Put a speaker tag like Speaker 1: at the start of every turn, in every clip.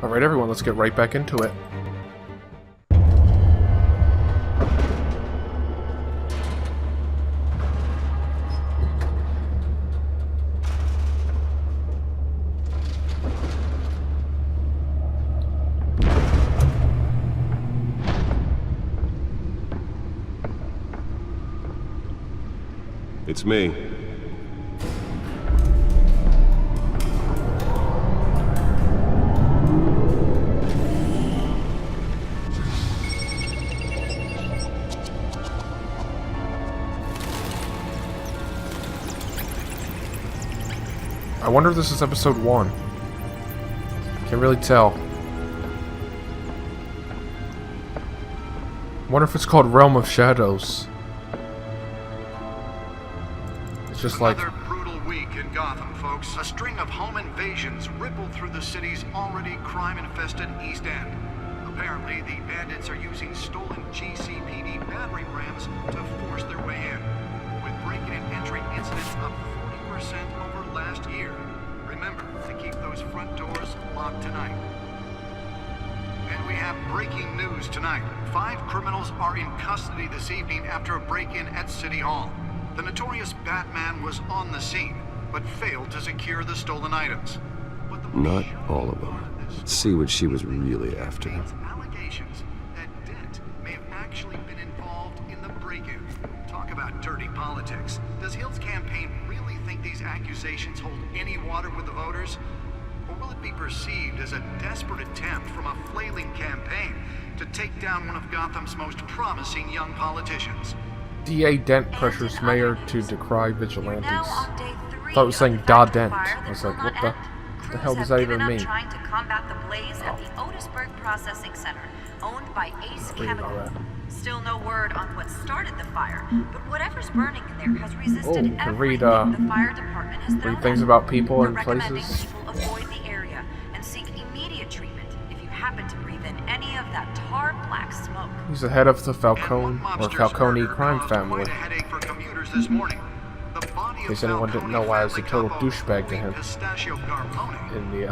Speaker 1: Alright everyone, let's get right back into it.
Speaker 2: It's me.
Speaker 1: I wonder if this is episode 1. Can't really tell. Wonder if it's called Realm of Shadows. It's just like
Speaker 3: another brutal week in Gotham, folks. A string of home invasions rippled through the city's already crime-infested East End. Apparently, the bandits are using stolen GCPD battering rams to force their way in, with break-in and entry incidents up 40% over last year. Remember to keep those front doors locked tonight. And we have breaking news tonight. 5 criminals are in custody this evening after a break-in at City Hall. The notorious Batman was on the scene, but failed to secure the stolen items.
Speaker 2: Not all of them. Let's see what she was really after.
Speaker 3: Allegations that Dent may have actually been involved in the break-in. Talk about dirty politics. Does Hill's campaign really think these accusations hold any water with the voters? Or will it be perceived as a desperate attempt from a flailing campaign to take down one of Gotham's most promising young politicians?
Speaker 1: DA Dent pressures mayor to decry vigilantes. I thought it was saying Da Dent. I was like, what the hell does that even mean?
Speaker 4: Trying to combat the blaze at the Otisburg Processing Center, owned by Ace Chemical. Still no word on what started the fire, but whatever's burning in there has resisted everything the fire department has thrown
Speaker 1: read things
Speaker 4: at it.
Speaker 1: about people
Speaker 4: We're
Speaker 1: and
Speaker 4: recommending
Speaker 1: places.
Speaker 4: people avoid the area and seek immediate treatment if you happen to breathe in any of that tar black smoke.
Speaker 1: He's the head of the Falcone or Falcone crime family. In case anyone didn't know why I was a total douchebag to him in the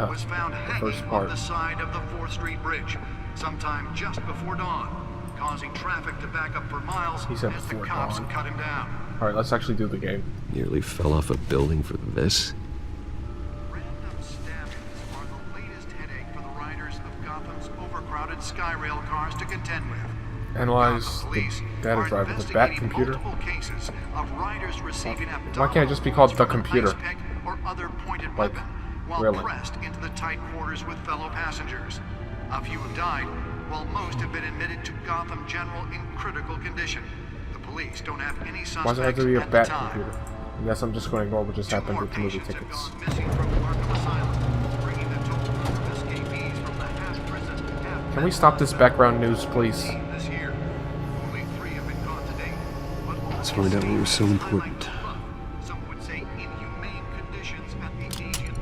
Speaker 1: first part.
Speaker 3: The side of the 4th Street Bridge, sometime just before dawn, causing traffic to back up for miles
Speaker 1: He said
Speaker 3: as the
Speaker 1: before
Speaker 3: cops
Speaker 1: dawn.
Speaker 3: cut him down.
Speaker 1: Alright, let's actually do the game.
Speaker 2: Nearly fell off a building for this.
Speaker 3: Random stabbings are the latest headache for the riders of Gotham's overcrowded Skyrail cars to contend with.
Speaker 1: Analyze the data drive with the Bat computer. Why can't it just be called the computer? Like,
Speaker 3: while
Speaker 1: really?
Speaker 3: pressed into the tight quarters with fellow passengers. A few have died, while most have been admitted to Gotham General in critical condition. The police don't have any suspects
Speaker 1: Why does it have to be a
Speaker 3: at
Speaker 1: Bat
Speaker 3: the time.
Speaker 1: computer? I guess I'm just going to ignore what just
Speaker 3: 2
Speaker 1: happened
Speaker 3: more
Speaker 1: with the movie
Speaker 3: patients have
Speaker 1: tickets.
Speaker 3: gone missing from Arkham Asylum, bringing the total number of escapees from the half prison, half
Speaker 1: Can we stop this background news, please?
Speaker 3: this year. Only 3 have been caught to date, but all
Speaker 2: Let's find out what was so important.
Speaker 3: some would say inhumane conditions at the agent.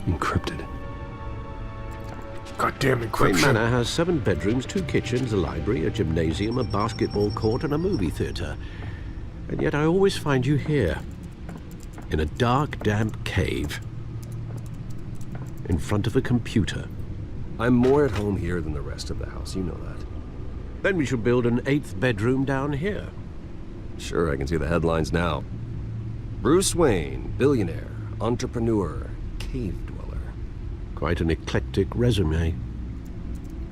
Speaker 2: Encrypted.
Speaker 1: Goddamn
Speaker 5: Crane
Speaker 1: encryption.
Speaker 5: Manor has 7 bedrooms, 2 kitchens, a library, a gymnasium, a basketball court, and a movie theatre. And yet I always find you here, in a dark, damp cave, in front of a computer.
Speaker 2: I'm more at home here than the rest of the house, you know that.
Speaker 5: Then we should build an 8th bedroom down here.
Speaker 2: Sure, I can see the headlines now. Bruce Wayne, billionaire, entrepreneur, cave dweller.
Speaker 5: Quite an eclectic resume.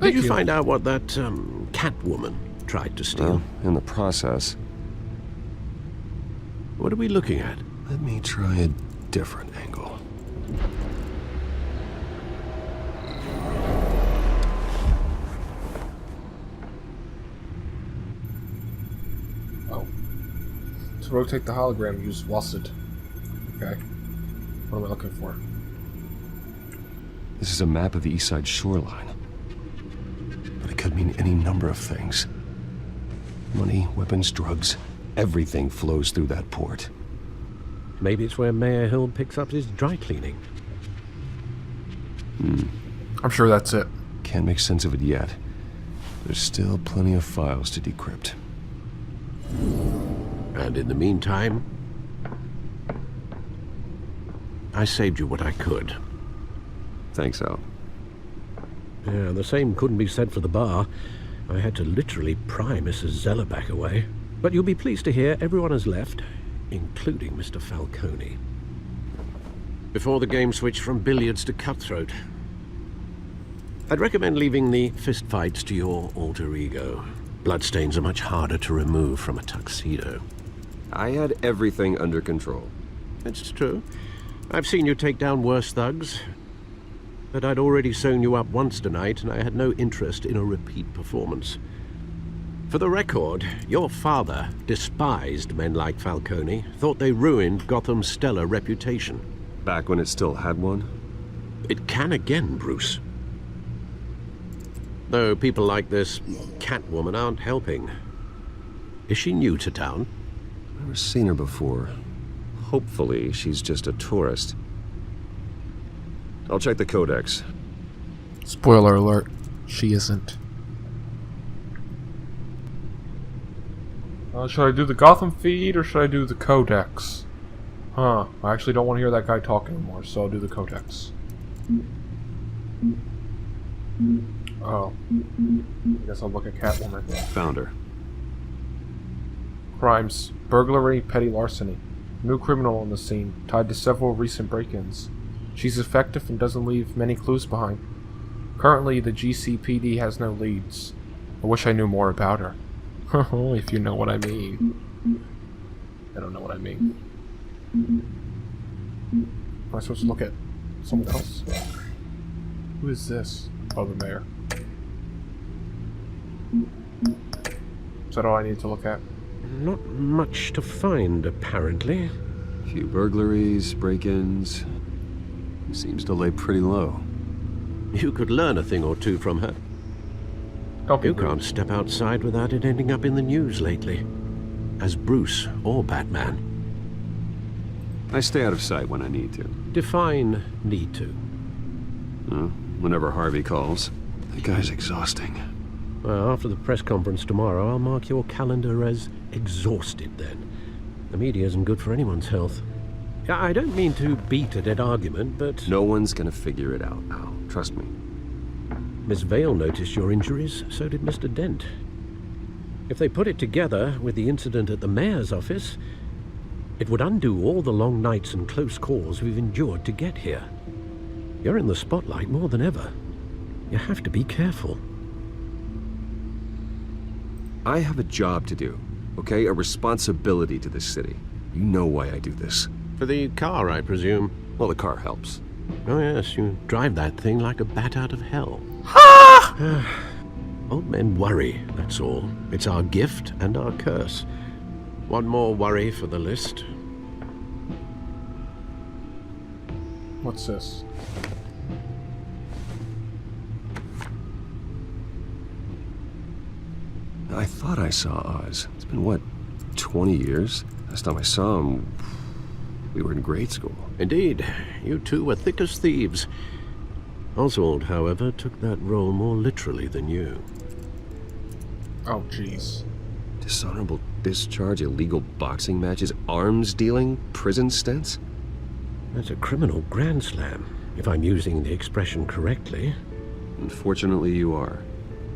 Speaker 1: Thank
Speaker 5: Did you
Speaker 1: you.
Speaker 5: find out what that Catwoman tried to steal?
Speaker 2: Well, in the process,
Speaker 5: What are we looking at?
Speaker 2: let me try a different angle.
Speaker 1: Oh. To rotate the hologram, use WASD. Okay. What am I looking for?
Speaker 2: This is a map of the East Side shoreline. But it could mean any number of things. Money, weapons, drugs, everything flows through that port.
Speaker 5: Maybe it's where Mayor Hill picks up his dry cleaning.
Speaker 1: I'm sure that's it.
Speaker 2: Can't make sense of it yet. There's still plenty of files to decrypt.
Speaker 5: And in the meantime, I saved you what I could.
Speaker 2: Thanks, Al.
Speaker 5: Yeah, the same couldn't be said for the bar. I had to literally pry Mrs. Zeller back away. But you'll be pleased to hear everyone has left, including Mr. Falcone. Before the game switched from billiards to cutthroat. I'd recommend leaving the fistfights to your alter ego. Bloodstains are much harder to remove from a tuxedo.
Speaker 2: I had everything under control.
Speaker 5: It's true. I've seen you take down worse thugs. But I'd already sewn you up once tonight, and I had no interest in a repeat performance. For the record, your father despised men like Falcone, thought they ruined Gotham's stellar reputation.
Speaker 2: Back when it still had one?
Speaker 5: It can again, Bruce. Though people like this Catwoman aren't helping. Is she new to town?
Speaker 2: Never seen her before. Hopefully, she's just a tourist. I'll check the codex.
Speaker 1: Spoiler alert, she isn't. Should I do the Gotham feed or should I do the codex? I actually don't want to hear that guy talk anymore, so I'll do the codex. Oh. I guess I'll look at Catwoman.
Speaker 2: Found her.
Speaker 1: Crimes. Burglary, petty larceny. New criminal on the scene, tied to several recent break-ins. She's effective and doesn't leave many clues behind. Currently, the GCPD has no leads. I wish I knew more about her. If you know what I mean. I don't know what I mean. Am I supposed to look at someone else? Who is this? Oh, the mayor. Is that all I need to look at?
Speaker 5: Not much to find, apparently.
Speaker 2: A few burglaries, break-ins. Seems to lay pretty low.
Speaker 5: You could learn a thing or two from her.
Speaker 1: Don't be
Speaker 5: You
Speaker 1: rude.
Speaker 5: can't step outside without it ending up in the news lately. As Bruce or Batman.
Speaker 2: I stay out of sight when I need to.
Speaker 5: Define need to.
Speaker 2: Whenever Harvey calls. That guy's exhausting.
Speaker 5: Well, after the press conference tomorrow, I'll mark your calendar as exhausted then. The media isn't good for anyone's health. I don't mean to beat a dead argument, but...
Speaker 2: No one's gonna figure it out, Al. Trust me.
Speaker 5: Miss Vale noticed your injuries, so did Mr. Dent. If they put it together with the incident at the mayor's office, it would undo all the long nights and close calls we've endured to get here. You're in the spotlight more than ever. You have to be careful.
Speaker 2: I have a job to do, okay? A responsibility to this city. You know why I do this.
Speaker 5: For the car, I presume.
Speaker 2: Well, the car helps.
Speaker 5: Oh yes, you drive that thing like a bat out of hell. Old men worry, that's all. It's our gift and our curse. One more worry for the list.
Speaker 1: What's this?
Speaker 2: I thought I saw Oz. It's been, what, 20 years? Last time I saw him, we were in grade school.
Speaker 5: Indeed, you two were thick as thieves. Oswald, however, took that role more literally than you.
Speaker 1: Oh, jeez.
Speaker 2: Dishonorable discharge, illegal boxing matches, arms dealing, prison stints?
Speaker 5: That's a criminal grand slam, if I'm using the expression correctly.
Speaker 2: Unfortunately, you are.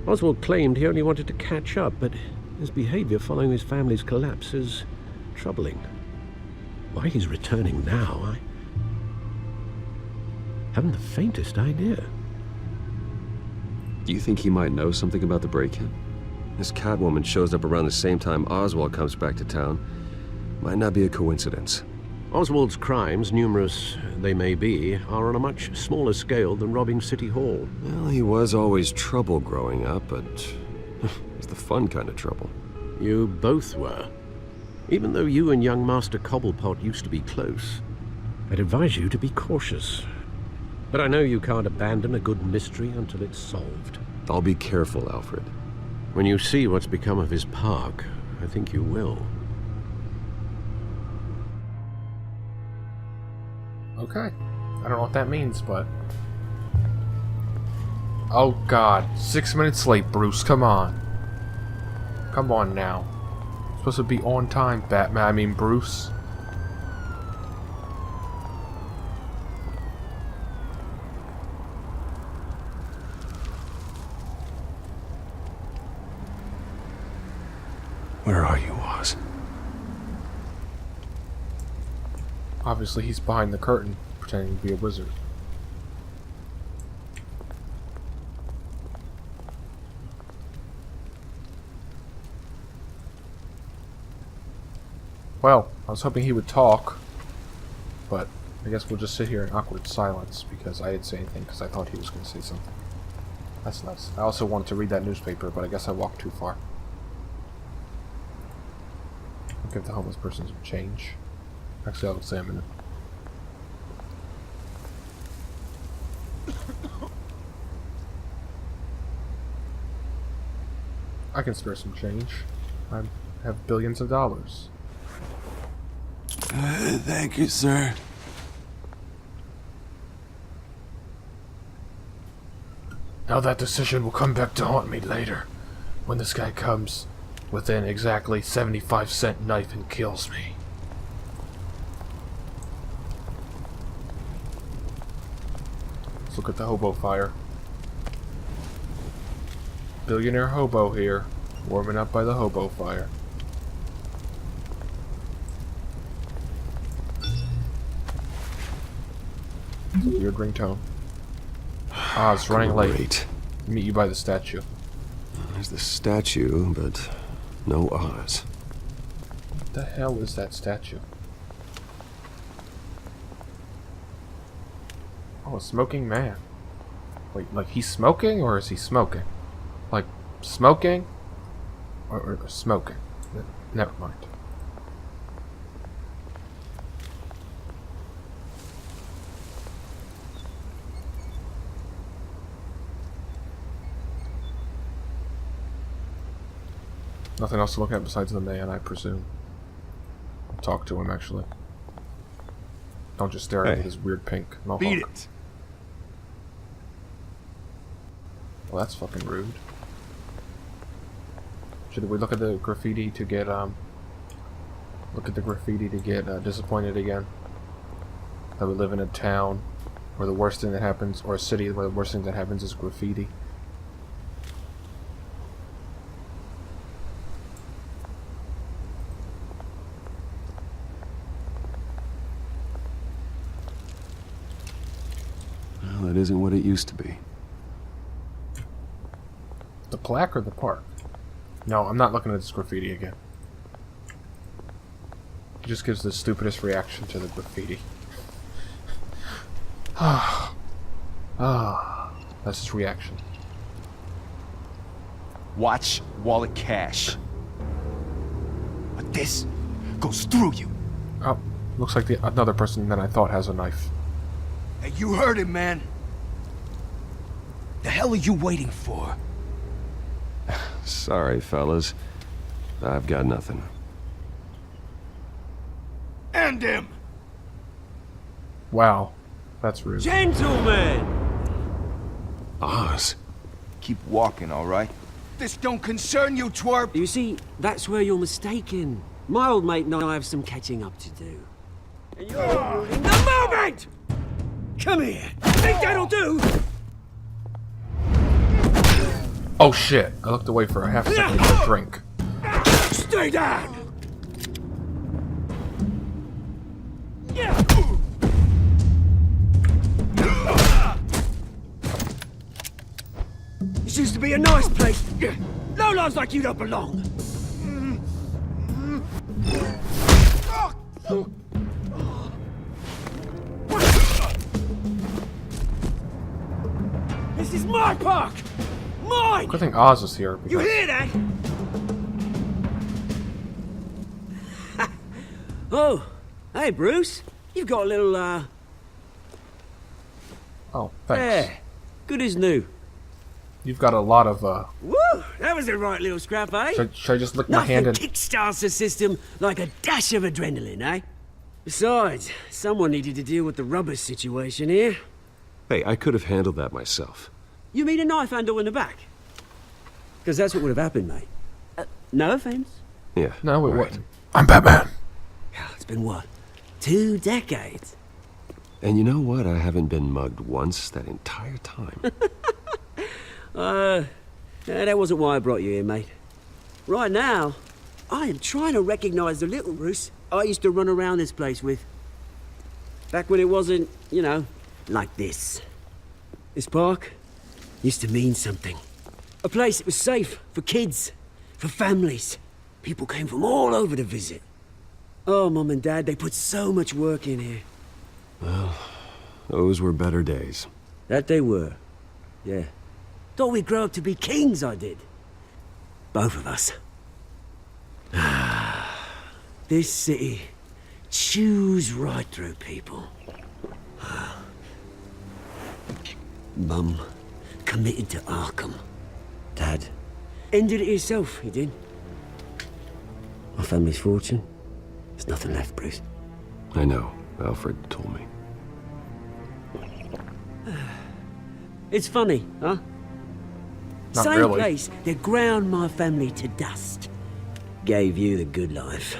Speaker 5: Oswald claimed he only wanted to catch up, but his behavior following his family's collapse is troubling. Why he's returning now, I haven't the faintest idea.
Speaker 2: Do you think he might know something about the break-in? This Catwoman shows up around the same time Oswald comes back to town. Might not be a coincidence.
Speaker 5: Oswald's crimes, numerous they may be, are on a much smaller scale than robbing City Hall.
Speaker 2: Well, he was always trouble growing up, but it's the fun kind of trouble.
Speaker 5: You both were. Even though you and young Master Cobblepot used to be close, I'd advise you to be cautious. But I know you can't abandon a good mystery until it's solved.
Speaker 2: I'll be careful, Alfred.
Speaker 5: When you see what's become of his park, I think you will.
Speaker 1: Okay. I don't know what that means, but... Oh, God. 6 minutes late, Bruce. Come on. Come on now. Supposed to be on time, Batman. I mean, Bruce.
Speaker 2: Where are you, Oz?
Speaker 1: Obviously, he's behind the curtain, pretending to be a wizard. Well, I was hoping he would talk, but I guess we'll just sit here in awkward silence because I didn't say anything because I thought he was going to say something. That's nice. I also wanted to read that newspaper, but I guess I walked too far. I'll give the homeless person some change. Actually, I'll examine it. I can spare some change. I have billions of dollars.
Speaker 6: Thank you, sir.
Speaker 1: Now that decision will come back to haunt me later, when this guy comes within exactly 75-cent knife and kills me. Let's look at the hobo fire. Billionaire hobo here, warming up by the hobo fire. It's a weird ringtone. It's running late.
Speaker 2: Great.
Speaker 1: Meet you by the statue.
Speaker 2: There's the statue, but no Oz.
Speaker 1: What the hell is that statue? Oh, a smoking man. Wait, like he's smoking, or is he smoking? Like, smoking? Or smoking? Never mind. Nothing else to look at besides the man, I presume. I'll talk to him, actually. Don't just stare at his weird pink mohawk.
Speaker 6: Beat it.
Speaker 1: Well, that's fucking rude. Should we look at the graffiti to get, disappointed again? That we live in a town where the worst thing that happens, or a city where the worst thing that happens is graffiti.
Speaker 2: Well, that isn't what it used to be.
Speaker 1: The plaque or the park? No, I'm not looking at this graffiti again. It just gives the stupidest reaction to the graffiti. That's his reaction.
Speaker 6: Watch wallet cash. But this goes through you.
Speaker 1: Oh, looks like another person that I thought has a knife.
Speaker 6: Hey, you heard him, man. The hell are you waiting for?
Speaker 2: Sorry, fellas. I've got nothing.
Speaker 6: End him!
Speaker 1: Wow, that's rude.
Speaker 7: Gentlemen!
Speaker 2: Oz.
Speaker 6: Keep walking, all right? This don't concern you, twerp!
Speaker 7: You see, that's where you're mistaken. My old mate and I have some catching up to do. And you're ruining the moment! Come here. Think that'll do?
Speaker 1: Oh shit! I looked away for a half second to get a drink.
Speaker 7: Stay down! This used to be a nice place. No lives like you don't belong. This is my park! Mine!
Speaker 1: Good thing Oz was here.
Speaker 7: You
Speaker 1: Because
Speaker 7: hear that? Oh, hey Bruce. You've got a little,
Speaker 1: oh, thanks.
Speaker 7: yeah, good as new.
Speaker 1: You've got a lot of,
Speaker 7: Woo! That was a right little scrap, eh?
Speaker 1: Should I just lick my hand
Speaker 7: Nothing
Speaker 1: and...
Speaker 7: kickstarts the system like a dash of adrenaline, eh? Besides, someone needed to deal with the rubbish situation here.
Speaker 2: Hey, I could have handled that myself.
Speaker 7: You mean a knife handle in the back? Because that's what would have happened, mate. No offense.
Speaker 2: Yeah.
Speaker 1: No, wait,
Speaker 2: all
Speaker 1: what?
Speaker 2: right.
Speaker 1: I'm Batman!
Speaker 7: It's been what? 2 decades?
Speaker 2: And you know what? I haven't been mugged once that entire time.
Speaker 7: Yeah, that wasn't why I brought you here, mate. Right now, I am trying to recognize the little Bruce I used to run around this place with. Back when it wasn't, you know, like this. This park used to mean something. A place that was safe for kids, for families. People came from all over to visit. Oh, Mum and Dad, they put so much work in here.
Speaker 2: Well, those were better days.
Speaker 7: That they were. Yeah. Thought we'd grow up to be kings, I did. Both of us. This city chews right through people. Mum committed to Arkham. Dad ended it himself, he did. My family's fortune, there's nothing left, Bruce.
Speaker 2: I know. Alfred told me.
Speaker 7: It's funny, huh?
Speaker 1: Not
Speaker 7: Same
Speaker 1: really.
Speaker 7: place that ground my family to dust. Gave you the good life.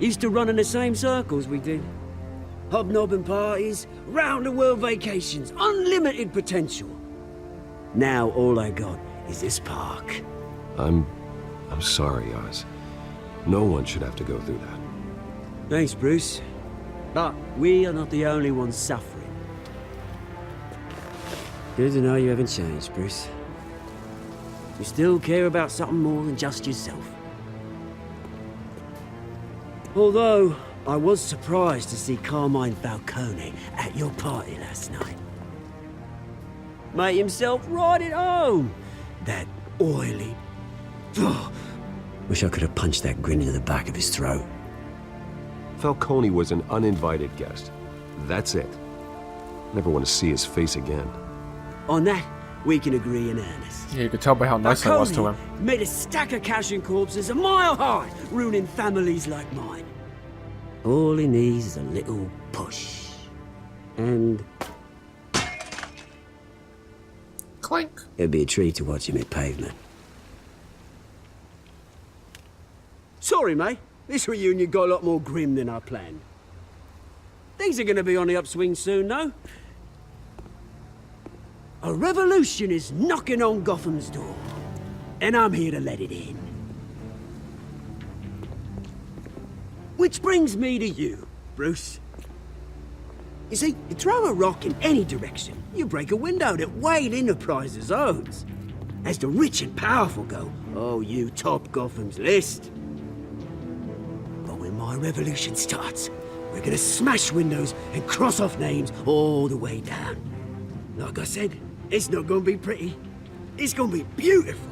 Speaker 7: Used to run in the same circles we did. Hobnobbing parties, round-the-world vacations, unlimited potential. Now all I got is this park.
Speaker 2: I'm sorry, Oz. No one should have to go through that.
Speaker 7: Thanks, Bruce. But we are not the only ones suffering. Good to know you haven't changed, Bruce. You still care about something more than just yourself. Although, I was surprised to see Carmine Falcone at your party last night. Made himself right at home. That oily... Ugh. Wish I could have punched that grin into the back of his throat.
Speaker 2: Falcone was an uninvited guest. That's it. Never want to see his face again.
Speaker 7: On that, we can agree in earnest.
Speaker 1: Yeah, you could tell by how nice I was to him.
Speaker 7: Made a stack of cash and corpses a mile high, ruining families like mine. All he needs is a little push. And...
Speaker 1: Clink.
Speaker 7: it'd be a treat to watch him hit pavement. Sorry, mate. This reunion got a lot more grim than I planned. Things are gonna be on the upswing soon, though. A revolution is knocking on Gotham's door, and I'm here to let it in. Which brings me to you, Bruce. You see, you throw a rock in any direction, you break a window that Wayne Enterprises owns. As the rich and powerful go, oh, you top Gotham's list. But when my revolution starts, we're gonna smash windows and cross off names all the way down. Like I said, it's not gonna be pretty. It's gonna be beautiful.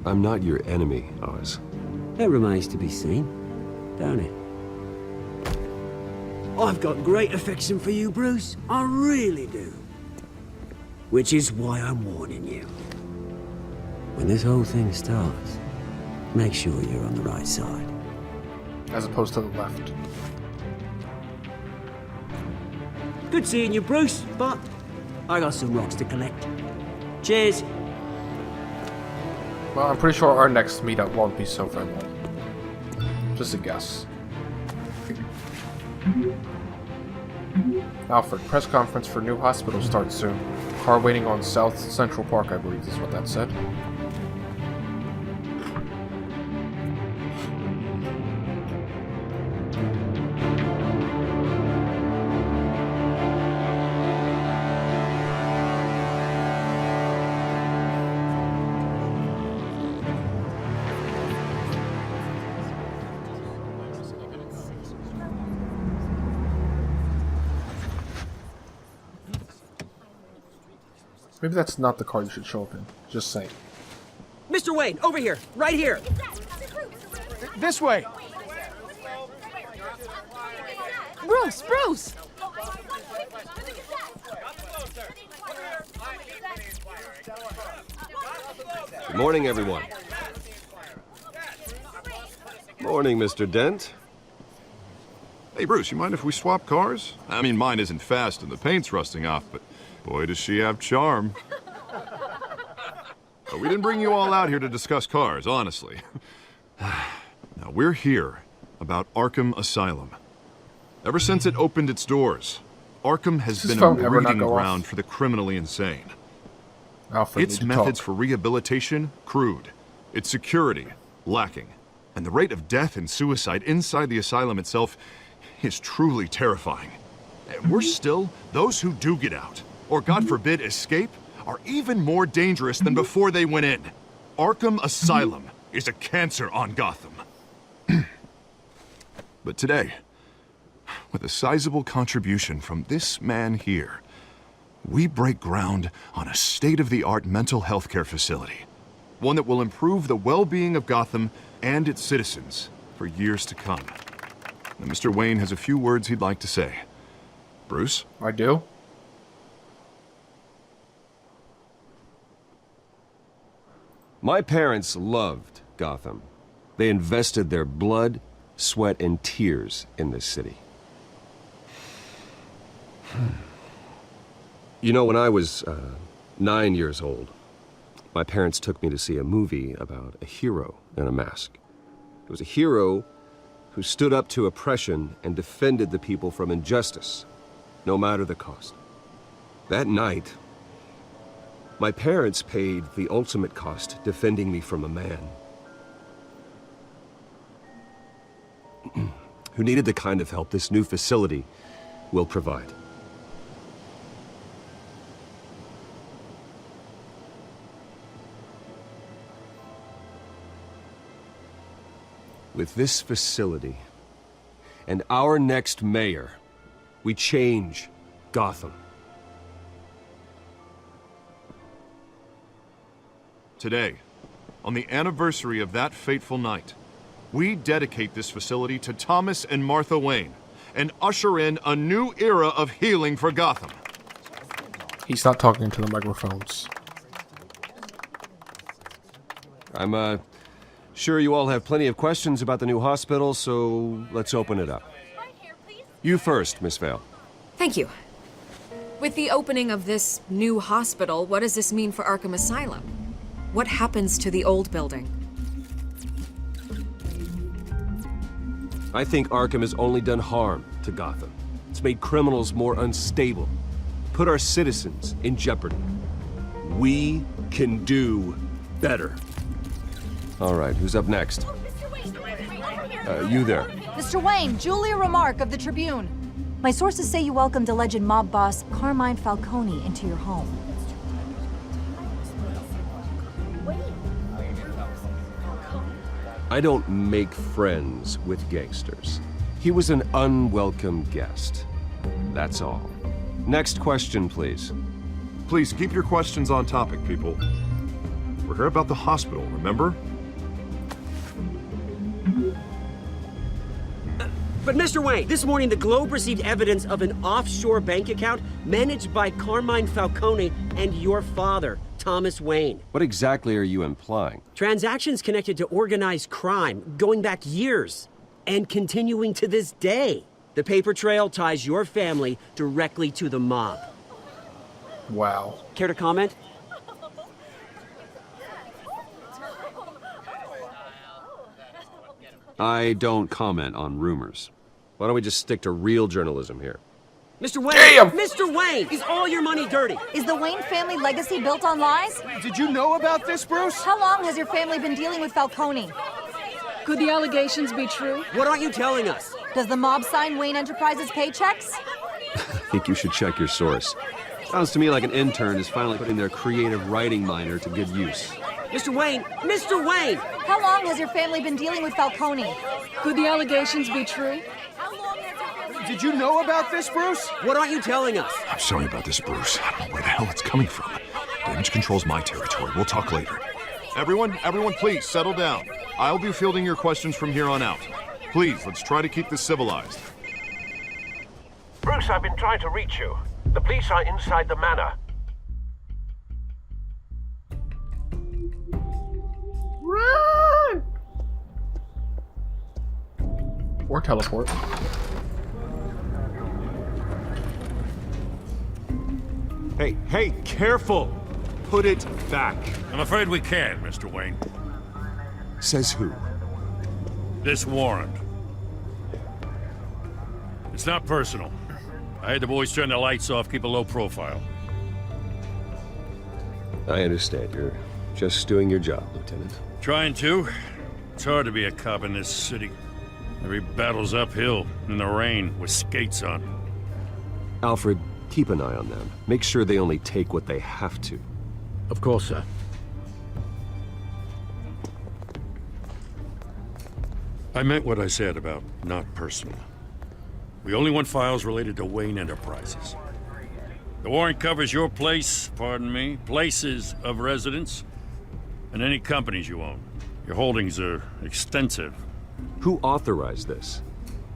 Speaker 2: I'm not your enemy, Oz.
Speaker 7: That remains to be seen, don't it? I've got great affection for you, Bruce. I really do. Which is why I'm warning you. When this whole thing starts, make sure you're on the right side.
Speaker 1: As opposed to the left.
Speaker 7: Good seeing you, Bruce, but I got some rocks to collect. Cheers.
Speaker 1: Well, I'm pretty sure our next meetup won't be so friendly. Just a guess. Alfred, press conference for new hospital starts soon. Car waiting on South Central Park, I believe is what that said. Maybe that's not the car you should show up in. Just saying.
Speaker 7: Mr. Wayne, over here, right here.
Speaker 6: This way!
Speaker 8: Bruce!
Speaker 2: Good morning, everyone. Morning, Mr. Dent.
Speaker 9: Hey, Bruce, you mind if we swap cars? I mean, mine isn't fast and the paint's rusting off, but boy, does she have charm. But we didn't bring you all out here to discuss cars, honestly. Now, we're here about Arkham Asylum. Ever since it opened its doors, Arkham has been a breeding ground for the criminally insane.
Speaker 1: Alfred,
Speaker 9: Its methods for rehabilitation, crude. Its security, lacking. And the rate of death and suicide inside the asylum itself is truly terrifying. And worse still, those who do get out, or God forbid escape, are even more dangerous than before they went in. Arkham Asylum is a cancer on Gotham. But today, with a sizable contribution from this man here, we break ground on a state-of-the-art mental health care facility. One that will improve the well-being of Gotham and its citizens for years to come. Now, Mr. Wayne has a few words he'd like to say. Bruce?
Speaker 1: I do?
Speaker 2: My parents loved Gotham. They invested their blood, sweat, and tears in this city. You know, when I was 9 years old, my parents took me to see a movie about a hero in a mask. It was a hero who stood up to oppression and defended the people from injustice, no matter the cost. That night, my parents paid the ultimate cost defending me from a man who needed the kind of help this new facility will provide. With this facility and our next mayor, we change Gotham.
Speaker 9: Today, on the anniversary of that fateful night, we dedicate this facility to Thomas and Martha Wayne and usher in a new era of healing for Gotham.
Speaker 1: He's not talking to the microphones.
Speaker 2: I'm sure you all have plenty of questions about the new hospital, so let's open it up. You first, Miss Vale.
Speaker 8: Thank you. With the opening of this new hospital, what does this mean for Arkham Asylum? What happens to the old building?
Speaker 2: I think Arkham has only done harm to Gotham. It's made criminals more unstable, put our citizens in jeopardy. We can do better. All right, who's up next? You there.
Speaker 10: Mr. Wayne, Julia Remark of the Tribune. My sources say you welcomed alleged mob boss Carmine Falcone into your home.
Speaker 2: I don't make friends with gangsters. He was an unwelcome guest. That's all. Next question, please.
Speaker 9: Please keep your questions on topic, people. We're here about the hospital, remember?
Speaker 7: But Mr. Wayne, this morning the Globe received evidence of an offshore bank account managed by Carmine Falcone and your father, Thomas Wayne.
Speaker 2: What exactly are you implying?
Speaker 7: Transactions connected to organized crime going back years and continuing to this day. The paper trail ties your family directly to the mob.
Speaker 1: Wow.
Speaker 7: Care to comment?
Speaker 2: I don't comment on rumors. Why don't we just stick to real journalism here?
Speaker 7: Mr. Wayne!
Speaker 1: Damn!
Speaker 7: Mr. Wayne! Is all your money dirty?
Speaker 10: Is the Wayne family legacy built on lies?
Speaker 6: Did you know about this, Bruce?
Speaker 10: How long has your family been dealing with Falcone?
Speaker 8: Could the allegations be true?
Speaker 7: What aren't you telling us?
Speaker 10: Does the mob sign Wayne Enterprises paychecks?
Speaker 2: I think you should check your source. Sounds to me like an intern is finally putting their creative writing minor to good use.
Speaker 7: Mr. Wayne! Mr. Wayne!
Speaker 10: How long has your family been dealing with Falcone?
Speaker 8: Could the allegations be true?
Speaker 6: Did you know about this, Bruce?
Speaker 7: What aren't you telling us?
Speaker 9: I'm sorry about this, Bruce. I don't know where the hell it's coming from. Damage control's my territory. We'll talk later. Everyone, please settle down. I'll be fielding your questions from here on out. Please, let's try to keep this civilized.
Speaker 5: Bruce, I've been trying to reach you. The police are inside the manor.
Speaker 1: Run! Or teleport.
Speaker 2: Hey, careful! Put it back.
Speaker 11: I'm afraid we can't, Mr. Wayne.
Speaker 2: Says who?
Speaker 11: This warrant. It's not personal. I had the boys turn the lights off, keep a low profile.
Speaker 2: I understand. You're just doing your job, Lieutenant.
Speaker 11: Trying to. It's hard to be a cop in this city. Every battle's uphill, in the rain, with skates on.
Speaker 2: Alfred, keep an eye on them. Make sure they only take what they have to.
Speaker 5: Of course, sir.
Speaker 11: I meant what I said about not personal. We only want files related to Wayne Enterprises. The warrant covers your place, pardon me, places of residence, and any companies you own. Your holdings are extensive.
Speaker 2: Who authorized this?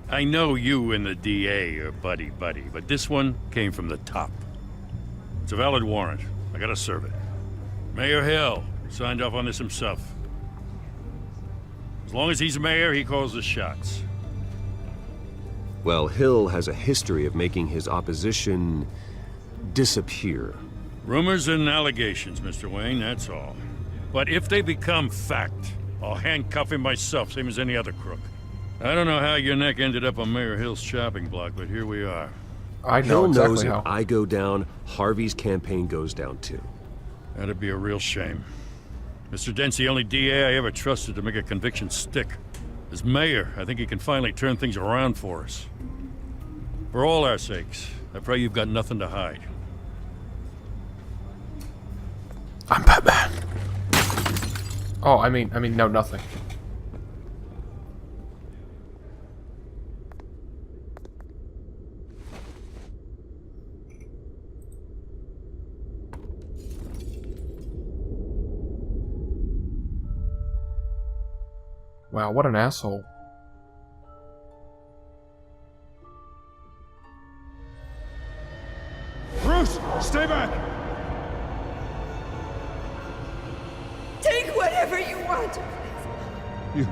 Speaker 11: I know you and the DA are buddy-buddy, but this one came from the top. It's a valid warrant. I gotta serve it. Mayor Hill signed off on this himself. As long as he's mayor, he calls the shots.
Speaker 2: Well, Hill has a history of making his opposition disappear.
Speaker 11: Rumors and allegations, Mr. Wayne, that's all. But if they become fact, I'll handcuff him myself, same as any other crook. I don't know how your neck ended up on Mayor Hill's chopping block, but here we are.
Speaker 1: I know
Speaker 2: Hill
Speaker 1: exactly
Speaker 2: knows if
Speaker 1: how.
Speaker 2: I go down, Harvey's campaign goes down too.
Speaker 11: That'd be a real shame. Mr. Dent's the only DA I ever trusted to make a conviction stick. As mayor, I think he can finally turn things around for us. For all our sakes, I pray you've got nothing to hide.
Speaker 1: I'm Batman. Oh, I mean, no, nothing. Wow, what an asshole.
Speaker 6: Bruce, stay back!
Speaker 12: Take whatever you want.
Speaker 6: You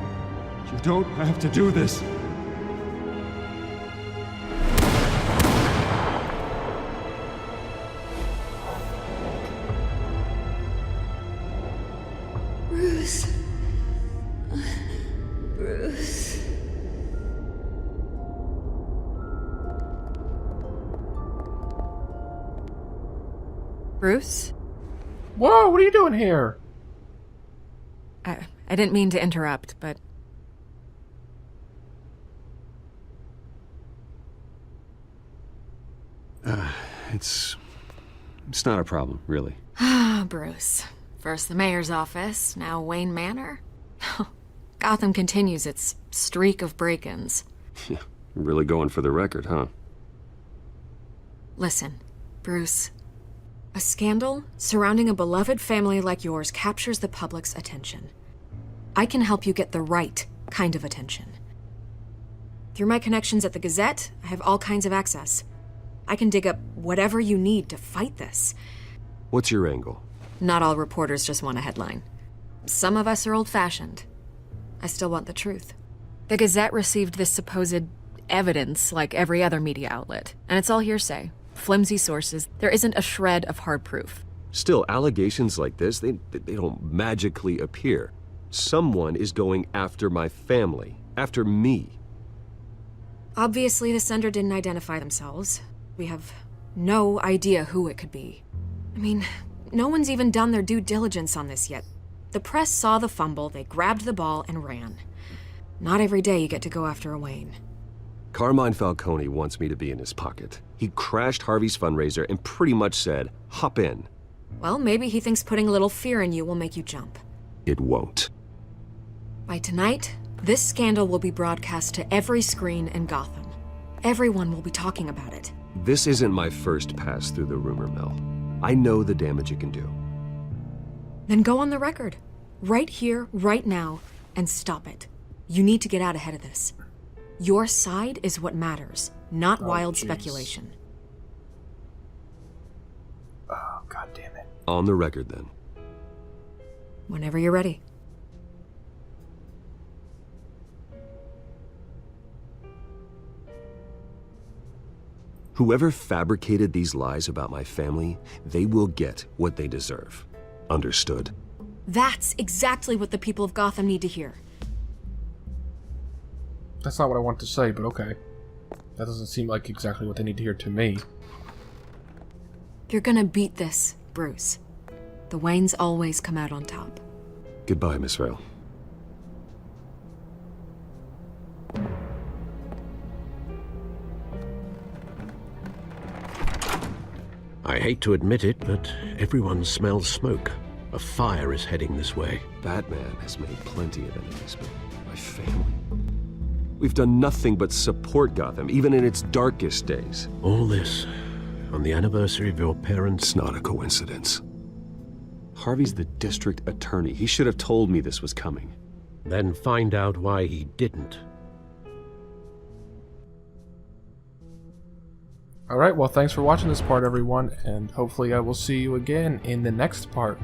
Speaker 6: don't have to do this.
Speaker 12: Bruce. Bruce.
Speaker 8: Bruce?
Speaker 1: Whoa, what are you doing here?
Speaker 8: I didn't mean to interrupt, but...
Speaker 2: It's not a problem, really.
Speaker 8: Ah, Bruce. First the mayor's office, now Wayne Manor. Gotham continues its streak of break-ins.
Speaker 2: Yeah, really going for the record, huh?
Speaker 8: Listen, Bruce. A scandal surrounding a beloved family like yours captures the public's attention. I can help you get the right kind of attention. Through my connections at the Gazette, I have all kinds of access. I can dig up whatever you need to fight this.
Speaker 2: What's your angle?
Speaker 8: Not all reporters just want a headline. Some of us are old-fashioned. I still want the truth. The Gazette received this supposed evidence like every other media outlet, and it's all hearsay. Flimsy sources. There isn't a shred of hard proof.
Speaker 2: Still, allegations like this, they don't magically appear. Someone is going after my family, after me.
Speaker 8: Obviously, the sender didn't identify themselves. We have no idea who it could be. I mean, no one's even done their due diligence on this yet. The press saw the fumble, they grabbed the ball and ran. Not every day you get to go after a Wayne.
Speaker 2: Carmine Falcone wants me to be in his pocket. He crashed Harvey's fundraiser and pretty much said, hop in.
Speaker 8: Well, maybe he thinks putting a little fear in you will make you jump.
Speaker 2: It won't.
Speaker 8: By tonight, this scandal will be broadcast to every screen in Gotham. Everyone will be talking about it.
Speaker 2: This isn't my first pass through the rumor mill. I know the damage it can do.
Speaker 8: Then go on the record. Right here, right now, and stop it. You need to get out ahead of this. Your side is what matters, not wild speculation.
Speaker 1: Oh, God damn it.
Speaker 2: On the record, then.
Speaker 8: Whenever you're ready.
Speaker 2: Whoever fabricated these lies about my family, they will get what they deserve. Understood?
Speaker 8: That's exactly what the people of Gotham need to hear.
Speaker 1: That's not what I want to say, but okay. That doesn't seem like exactly what they need to hear to me.
Speaker 8: You're gonna beat this, Bruce. The Waynes always come out on top.
Speaker 2: Goodbye, Miss Vale.
Speaker 5: I hate to admit it, but everyone smells smoke. A fire is heading this way.
Speaker 2: Batman has made plenty of enemies, but my family... We've done nothing but support Gotham, even in its darkest days.
Speaker 5: All this on the anniversary of your parents'...
Speaker 2: It's not a coincidence. Harvey's the district attorney. He should have told me this was coming.
Speaker 5: Then find out why he didn't.
Speaker 1: Alright, well thanks for watching this part everyone, and hopefully I will see you again in the next part.